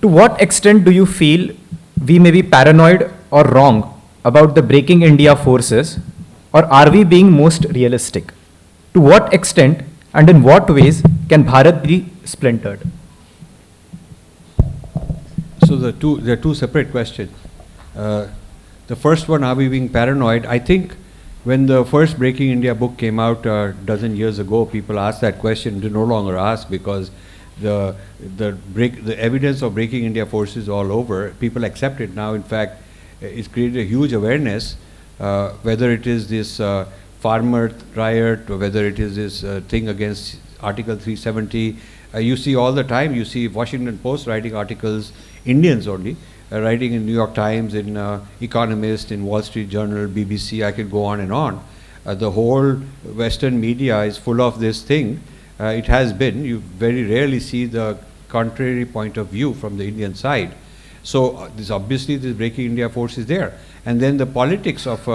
To what extent do you feel we may be paranoid or wrong about the breaking India forces, or are we being most realistic? To what extent and in what ways can Bharat be splintered? So they're two separate questions. The first one, are we being paranoid? I think when the first Breaking India book came out a dozen years ago, people asked that question. They no longer ask, because the evidence of breaking India forces all over. People accept it now. In fact, it's created a huge awareness, whether it is this farmer riot, or whether it is this thing against Article 370. You see all the time, you see Washington Post writing articles, Indians only, writing in New York Times, in Economist, in Wall Street Journal, BBC, I could go on and on. The whole Western media is full of this thing. It has been. You very rarely see the contrary point of view from the Indian side. So this obviously this breaking India force is there. And then the politics of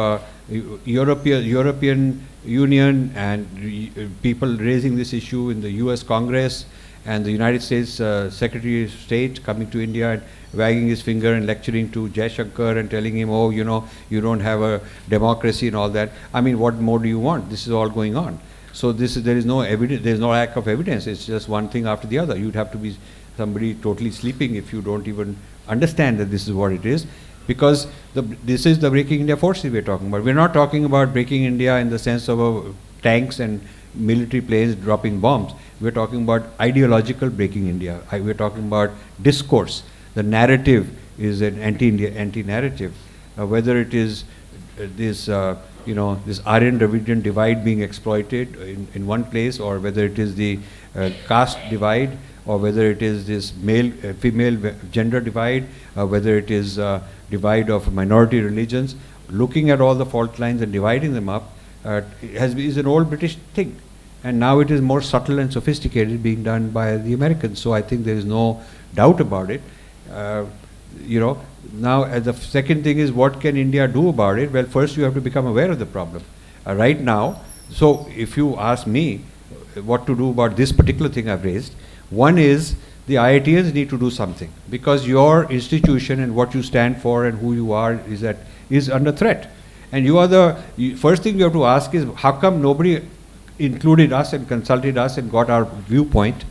European Union and people raising this issue in the US Congress, and the United States Secretary of State coming to India and wagging his finger and lecturing to Jaishankar and telling him, oh, you know, you don't have a democracy and all that. I mean, what more do you want? This is all going on. So there is no evidence, there is no lack of evidence. It's just one thing after the other. You'd have to be somebody totally sleeping if you don't even understand that this is what it is. Because this is the breaking India forces we're talking about. We're not talking about breaking India in the sense of tanks and military planes dropping bombs. We're talking about ideological breaking India. We're talking about discourse. The narrative is an anti-narrative. Whether it is this, this Aryan-Dravidian divide being exploited in one place, or whether it is the caste divide, or whether it is this male-female gender divide, whether it is divide of minority religions, looking at all the fault lines and dividing them up is an old British thing. And now it is more subtle and sophisticated, being done by the Americans. So I think there is no doubt about it. Now the second thing is, what can India do about it? Well, first you have to become aware of the problem. Right now, so if you ask me what to do about this particular thing I've raised, one is the IITians need to do something, because your institution and what you stand for and who you are is under threat. And first thing you have to ask is, how come nobody included us and consulted us and got our viewpoint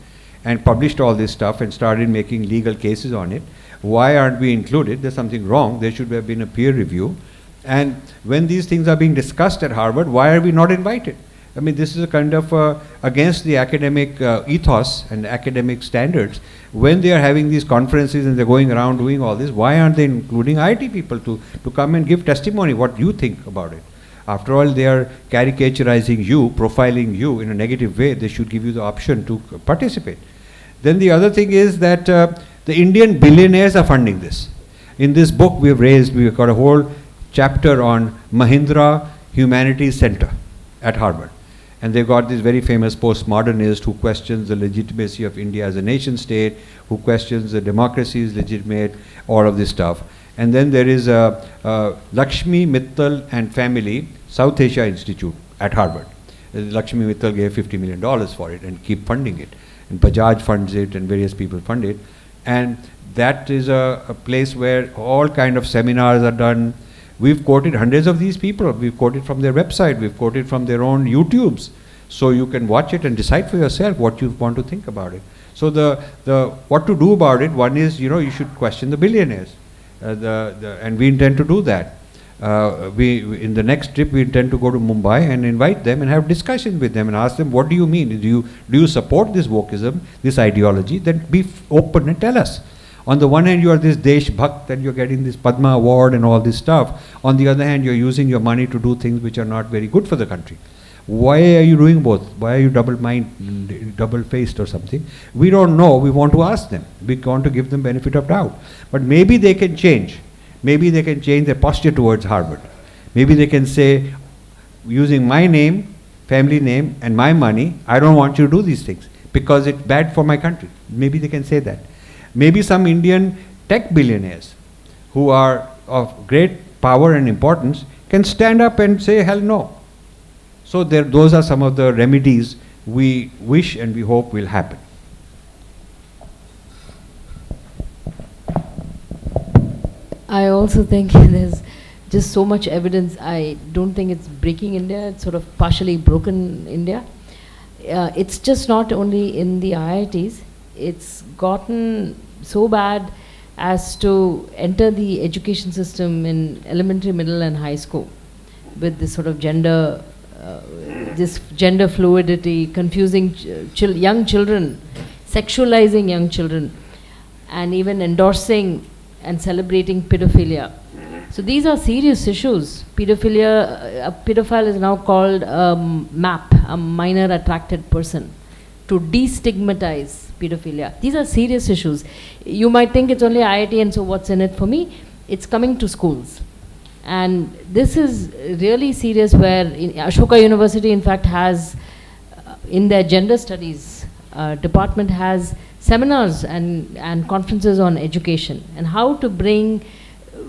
and published all this stuff and started making legal cases on it? Why aren't we included? There's something wrong. There should have been a peer review. And when these things are being discussed at Harvard, why are we not invited? I mean, this is a kind of against the academic ethos and academic standards. When they are having these conferences and they're going around doing all this, why aren't they including IIT people to come and give testimony what you think about it? After all, they are caricaturizing you, profiling you in a negative way. They should give you the option to participate. Then the other thing is that the Indian billionaires are funding this. In this book we've got a whole chapter on Mahindra Humanities Center at Harvard. And they've got this very famous postmodernist who questions the legitimacy of India as a nation state, who questions the democracy is legitimate, all of this stuff. And then there is Lakshmi Mittal and Family South Asia Institute at Harvard. Lakshmi Mittal gave $50 million for it and keep funding it. And Bajaj funds it and various people fund it. And that is a place where all kind of seminars are done. We've quoted hundreds of these people. We've quoted from their website. We've quoted from their own YouTubes. So you can watch it and decide for yourself what you want to think about it. So the what to do about it, one is, you should question the billionaires. And we intend to do that. In the next trip, we intend to go to Mumbai and invite them and have discussions with them and ask them, what do you mean? Do you support this wokeism, this ideology? Then be open and tell us. On the one hand, you are this Desh Bhakt and you're getting this Padma Award and all this stuff. On the other hand, you're using your money to do things which are not very good for the country. Why are you doing both? Why are you double-faced or something? We don't know. We want to ask them. We want to give them benefit of doubt. But maybe they can change. Maybe they can change their posture towards Harvard. Maybe they can say, using my name, family name, and my money, I don't want you to do these things because it's bad for my country. Maybe they can say that. Maybe some Indian tech billionaires who are of great power and importance can stand up and say, hell no. So those are some of the remedies we wish and we hope will happen. I also think there's just so much evidence. I don't think it's breaking India, it's sort of partially broken India. It's just not only in the IITs, it's gotten so bad as to enter the education system in elementary, middle and high school with this sort of gender, this gender fluidity, confusing young children, sexualizing young children, and even endorsing and celebrating pedophilia. So these are serious issues. Pedophilia, a pedophile is now called MAP, a minor attracted person, to destigmatize pedophilia. These are serious issues. You might think it's only IIT and so what's in it for me? It's coming to schools. And this is really serious, where Ashoka University in fact has, in their gender studies department, has seminars and conferences on education and how to bring,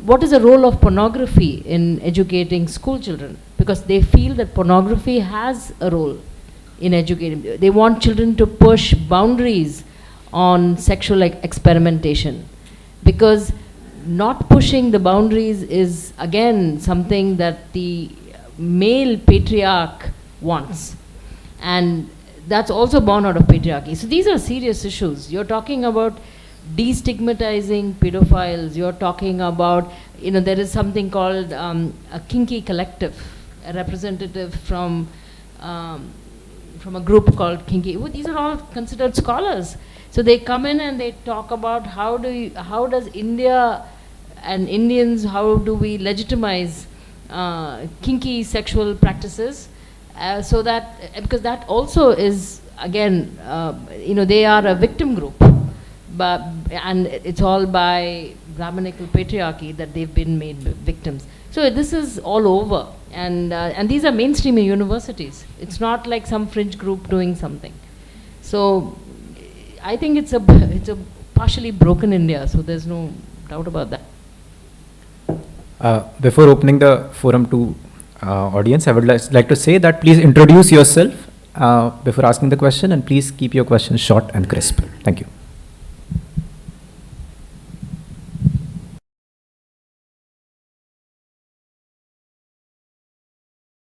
what is the role of pornography in educating school children, because they feel that pornography has a role in educating. They want children to push boundaries on sexual experimentation, because not pushing the boundaries is again something that the male patriarch wants, and that's also born out of patriarchy. So these are serious issues. You're talking about destigmatizing pedophiles, you're talking about, there is something called a kinky collective, a representative from a group called Kinky. These are all considered scholars. So they come in and they talk about how does India and Indians, how do we legitimize kinky sexual practices, so that, because that also is, again, they are a victim group, and it's all by Brahminical patriarchy that they've been made victims. So this is all over, and these are mainstream universities. It's not like some fringe group doing something. So I think it's a partially broken India, so there's no doubt about that. Before opening the forum to audience, I would like to say that please introduce yourself before asking the question, and please keep your questions short and crisp. Thank you.